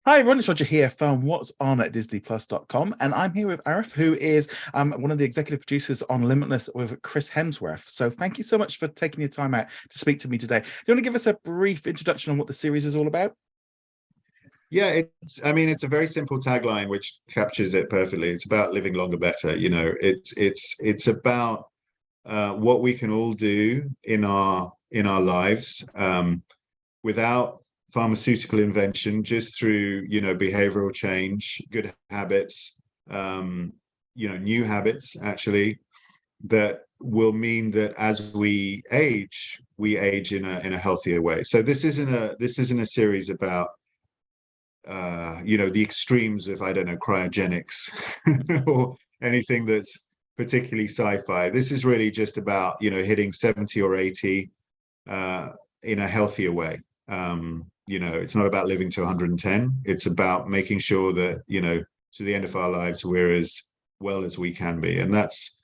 Hi everyone, it's Roger here from What's On at DisneyPlus.com, and I'm here with Arif, who is one of the executive producers on Limitless with Chris Hemsworth. So thank you so much for taking your time out to speak to me today. Do you want to give us a brief introduction on what the series is all about? Yeah, it's a very simple tagline which captures it perfectly. It's about living longer, better. It's about what we can all do in our lives without pharmaceutical invention, just through behavioral change, good habits, new habits actually that will mean that as we age in a healthier way. So this isn't a series about the extremes of, I don't know, cryogenics or anything that's particularly sci-fi. This is really just about, hitting 70 or 80 in a healthier way. It's not about living to 110. It's about making sure that, to the end of our lives, we're as well as we can be. And that's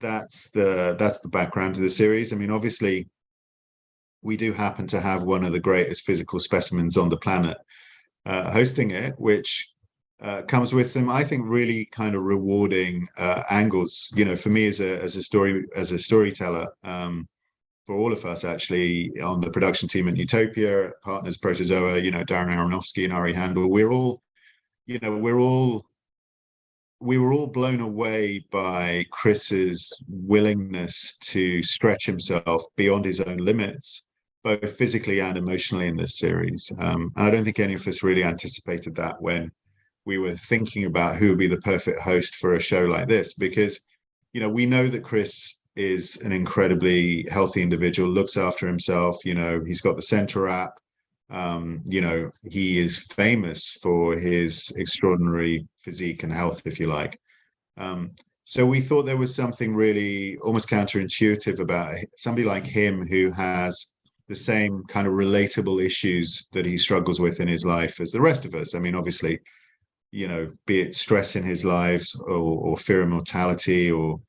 the background to the series. I mean, obviously, we do happen to have one of the greatest physical specimens on the planet hosting it, which comes with some, I think, really kind of rewarding angles. For me as a storyteller, for all of us actually on the production team at Utopia, partners Protozoa, Darren Aronofsky and Ari Handel, we were all blown away by Chris's willingness to stretch himself beyond his own limits, both physically and emotionally in this series. And I don't think any of us really anticipated that when we were thinking about who would be the perfect host for a show like this, because, we know that Chris is an incredibly healthy individual, looks after himself. He's got the Center app. He is famous for his extraordinary physique and health, if you like. So we thought there was something really almost counterintuitive about somebody like him who has the same kind of relatable issues that he struggles with in his life as the rest of us. I mean, obviously, be it stress in his lives or fear of mortality or,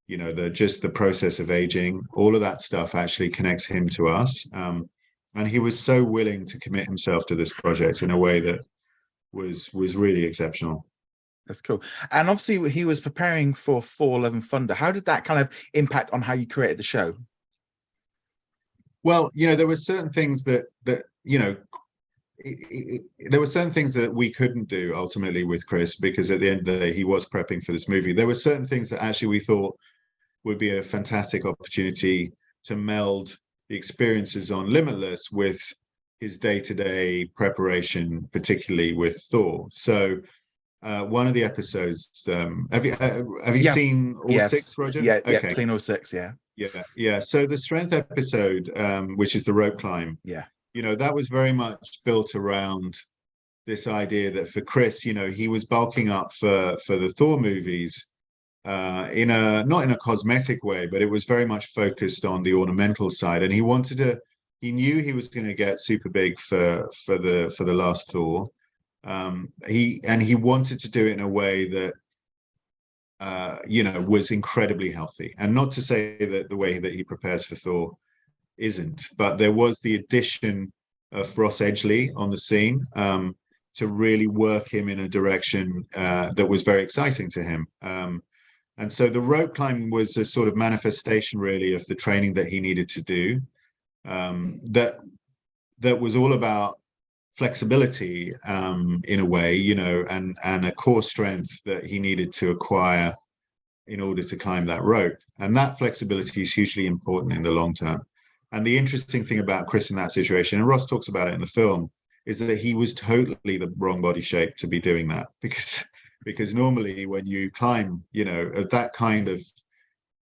the process of aging, all of that stuff actually connects him to us. And he was so willing to commit himself to this project in a way that was really exceptional. That's cool. And obviously, he was preparing for Thor: Love and Thunder. How did that kind of impact on how you created the show? Well, there were certain things that there were certain things that we couldn't do ultimately with Chris, because at the end of the day, he was prepping for this movie. There were certain things that actually we thought would be a fantastic opportunity to meld the experiences on Limitless with his day-to-day preparation, particularly with Thor. So one of the episodes, have you Yeah, seen all six, Roger? yeah, Okay. seen all six, yeah. Yeah. So the strength episode, which is the rope climb, Yeah. that was very much built around this idea that for Chris, he was bulking up for the Thor movies, not in a cosmetic way, but it was very much focused on the ornamental side. And he knew he was going to get super big for the last Thor. He wanted to do it in a way that was incredibly healthy. And not to say that the way that he prepares for Thor isn't, but there was the addition of Ross Edgley on the scene to really work him in a direction that was very exciting to him. And so the rope climb was a sort of manifestation, really, of the training that he needed to do. That was all about flexibility in a way, and a core strength that he needed to acquire in order to climb that rope. And that flexibility is hugely important in the long term. And the interesting thing about Chris in that situation, and Ross talks about it in the film, is that he was totally the wrong body shape to be doing that, because normally when you climb, that kind of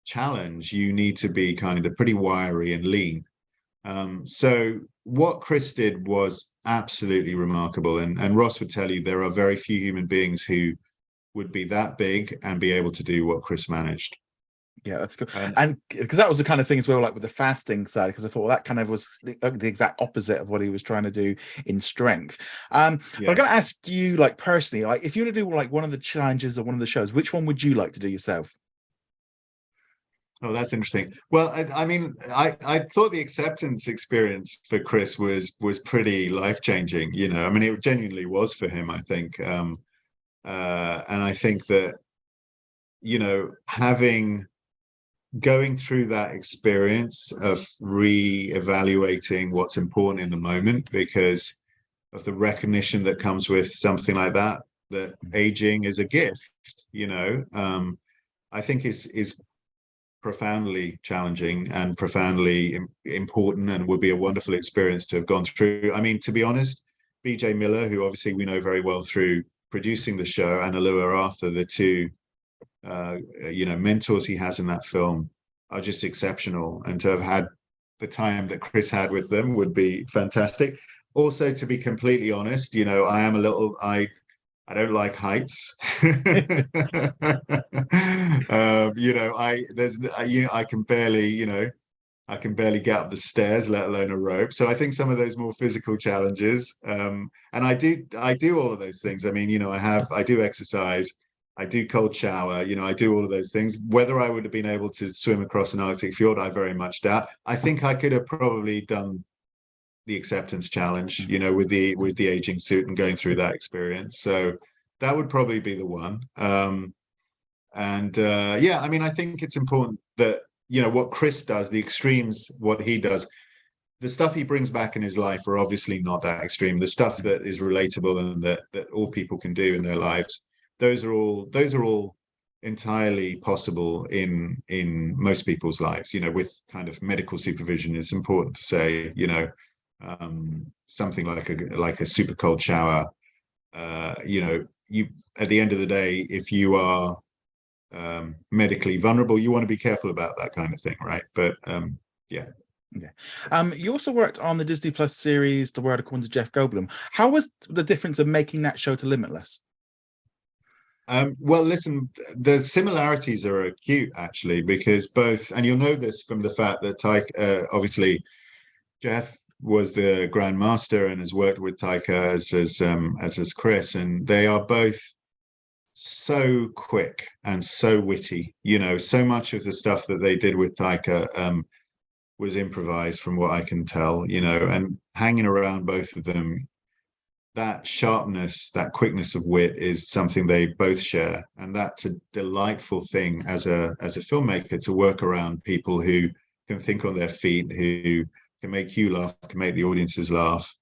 challenge, you need to be kind of pretty wiry and lean. So what Chris did was absolutely remarkable. And Ross would tell you there are very few human beings who would be that big and be able to do what Chris managed. Yeah, that's good. And because that was the kind of thing as well, like with the fasting side, because I thought, well, that kind of was the exact opposite of what he was trying to do in strength. But I'm going to ask you, like, personally, like, if you were to do like one of the challenges or one of the shows, which one would you like to do yourself? Oh, that's interesting. Well, I mean, I thought the acceptance experience for Chris was pretty life-changing, you know. I mean, it genuinely was for him, I think. And I think that, you know, having going through that experience of re-evaluating what's important in the moment because of the recognition that comes with something like that, that aging is a gift, you know, I think is profoundly challenging and profoundly important, and would be a wonderful experience to have gone through. I mean, to be honest, BJ Miller, who obviously we know very well through producing the show, and Alua Arthur, the two you know, mentors he has in that film, are just exceptional. And to have had the time that Chris had with them would be fantastic. Also, to be completely honest, you know, I am a little I don't like heights. You know, I can barely, you know, I can barely get up the stairs, let alone a rope. So I think some of those more physical challenges, and I do all of those things. I mean, you know, I do exercise, I do cold shower, you know, I do all of those things. Whether I would have been able to swim across an Arctic fjord, I very much doubt. I think I could have probably done the acceptance challenge, you know, with the aging suit and going through that experience. So that would probably be the one. And yeah, I mean, I think it's important that, you know, what Chris does, the extremes, what he does, the stuff he brings back in his life are obviously not that extreme. The stuff that is relatable and that all people can do in their lives, those are all entirely possible in most people's lives, you know, with kind of medical supervision. It's important to say, you know, something like a super cold shower, you know, you at the end of the day, if you are medically vulnerable, you want to be careful about that kind of thing, right? But yeah. You also worked on the Disney Plus series The World According to Jeff Goldblum. How was the difference of making that show to Limitless? Well, listen, the similarities are acute actually, because both, and you'll know this from the fact that obviously Jeff was the Grand Master and has worked with Taika as Chris, and they are both so quick and so witty. You know, so much of the stuff that they did with Taika was improvised, from what I can tell. You know, and hanging around both of them, that sharpness, that quickness of wit is something they both share, and that's a delightful thing as a filmmaker, to work around people who can think on their feet, who can make you laugh, can make the audiences laugh.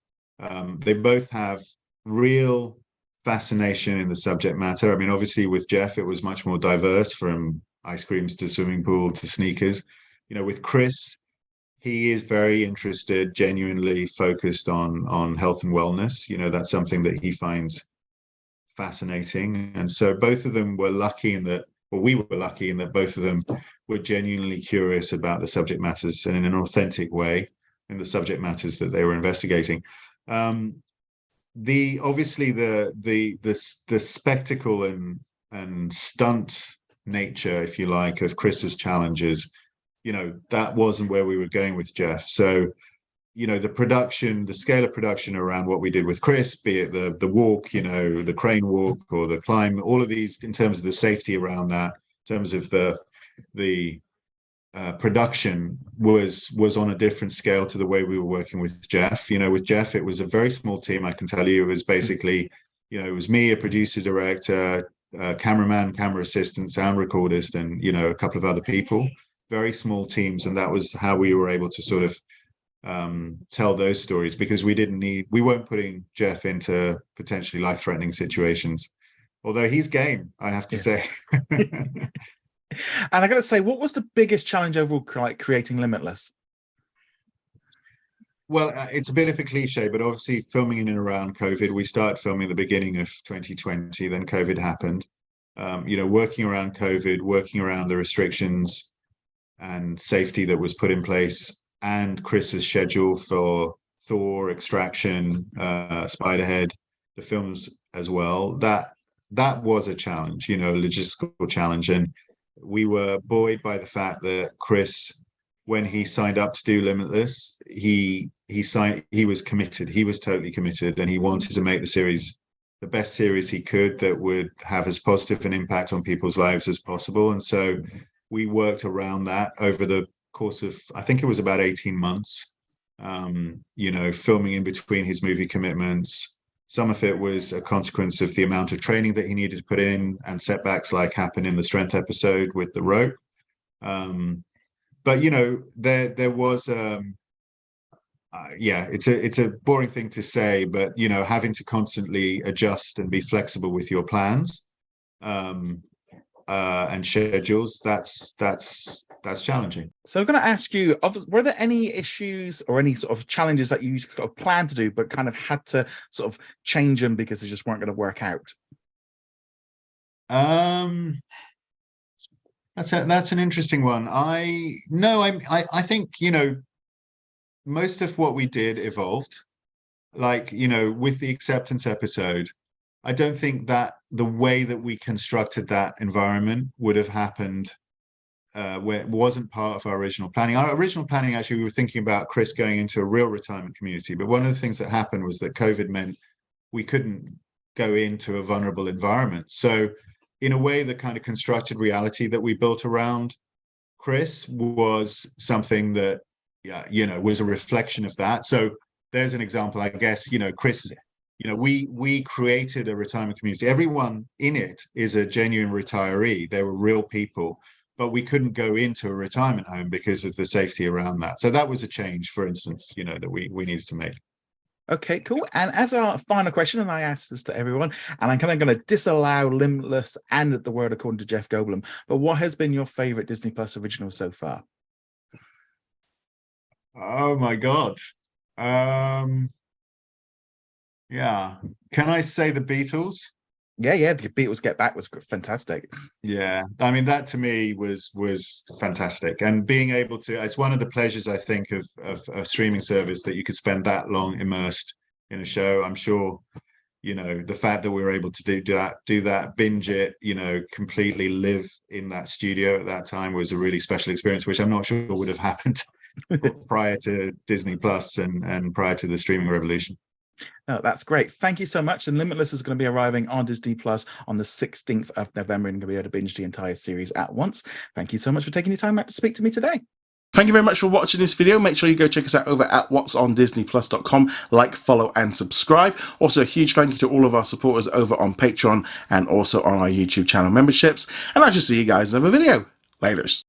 They both have real fascination in the subject matter. I mean, obviously with Jeff, it was much more diverse, from ice creams to swimming pool to sneakers. You know, with Chris, he is very interested, genuinely focused on health and wellness. You know, that's something that he finds fascinating. And so both of them were lucky in that, well, we were lucky in that both of them were genuinely curious about the subject matters, and in an authentic way, in the subject matters that they were investigating. Obviously the spectacle and stunt nature, if you like, of Chris's challenges, you know, that wasn't where we were going with Jeff. So, you know, the scale of production around what we did with Chris, be it the walk, you know, the crane walk or the climb, all of these, in terms of the safety around that, in terms of the production was on a different scale to the way we were working with Jeff. You know, with Jeff, it was a very small team. I can tell you, it was basically, you know, it was me, a producer, director, cameraman, camera assistant, sound recordist, and, you know, a couple of other people. Very small teams, and that was how we were able to sort of tell those stories, because we weren't putting Jeff into potentially life-threatening situations, although he's game, I have to say. And I gotta say, what was the biggest challenge overall, like creating Limitless? Well, it's a bit of a cliche, but obviously filming in and around COVID, we started filming at the beginning of 2020, then COVID happened. You know, working around COVID, working around the restrictions and safety that was put in place, and Chris's schedule for Thor, Extraction, Spiderhead, the films as well. That was a challenge, you know, a logistical challenge. And we were buoyed by the fact that Chris, when he signed up to do Limitless, he was committed. He was totally committed, and he wanted to make the series the best series he could, that would have as positive an impact on people's lives as possible. And so we worked around that over the course of, I think it was about 18 months, you know, filming in between his movie commitments. Some of it was a consequence of the amount of training that he needed to put in, and setbacks like happened in the strength episode with the rope. But you know, there was yeah, it's a boring thing to say, but you know, having to constantly adjust and be flexible with your plans and schedules, that's challenging. So I'm going to ask you, were there any issues or any sort of challenges that you sort of planned to do, but kind of had to sort of change them because they just weren't going to work out? That's an interesting one. I think, you know, most of what we did evolved. Like, you know, with the acceptance episode, I don't think that the way that we constructed that environment would have happened where it wasn't part of our original planning. Our original planning, actually, we were thinking about Chris going into a real retirement community. But one of the things that happened was that COVID meant we couldn't go into a vulnerable environment. So in a way, the kind of constructed reality that we built around Chris was something that, yeah, you know, was a reflection of that. So there's an example, I guess, you know, Chris, you know, we created a retirement community. Everyone in it is a genuine retiree. They were real people, but we couldn't go into a retirement home because of the safety around that. So that was a change, for instance, you know, that we needed to make. Okay, cool. And as our final question, and I ask this to everyone, and I'm kind of going to disallow Limitless and The World According to Jeff Goldblum, but what has been your favorite Disney Plus original so far? Oh my God. Yeah. Can I say the Beatles? Yeah, the Beatles Get Back was fantastic. Yeah, I mean, that to me was fantastic, and being able to, it's one of the pleasures, I think, of a streaming service, that you could spend that long immersed in a show. I'm sure, you know, the fact that we were able to do that, binge it, you know, completely live in that studio at that time was a really special experience, which I'm not sure would have happened prior to Disney Plus and prior to the streaming revolution. No, that's great. Thank you so much. And Limitless is going to be arriving on Disney Plus on the 16th of November, and going to be able to binge the entire series at once. Thank you so much for taking your time out to speak to me today. Thank you very much for watching this video. Make sure you go check us out over at whatsondisneyplus.com. Like, follow, and subscribe. Also, a huge thank you to all of our supporters over on Patreon and also on our YouTube channel memberships. And I shall see you guys in another video. Laters.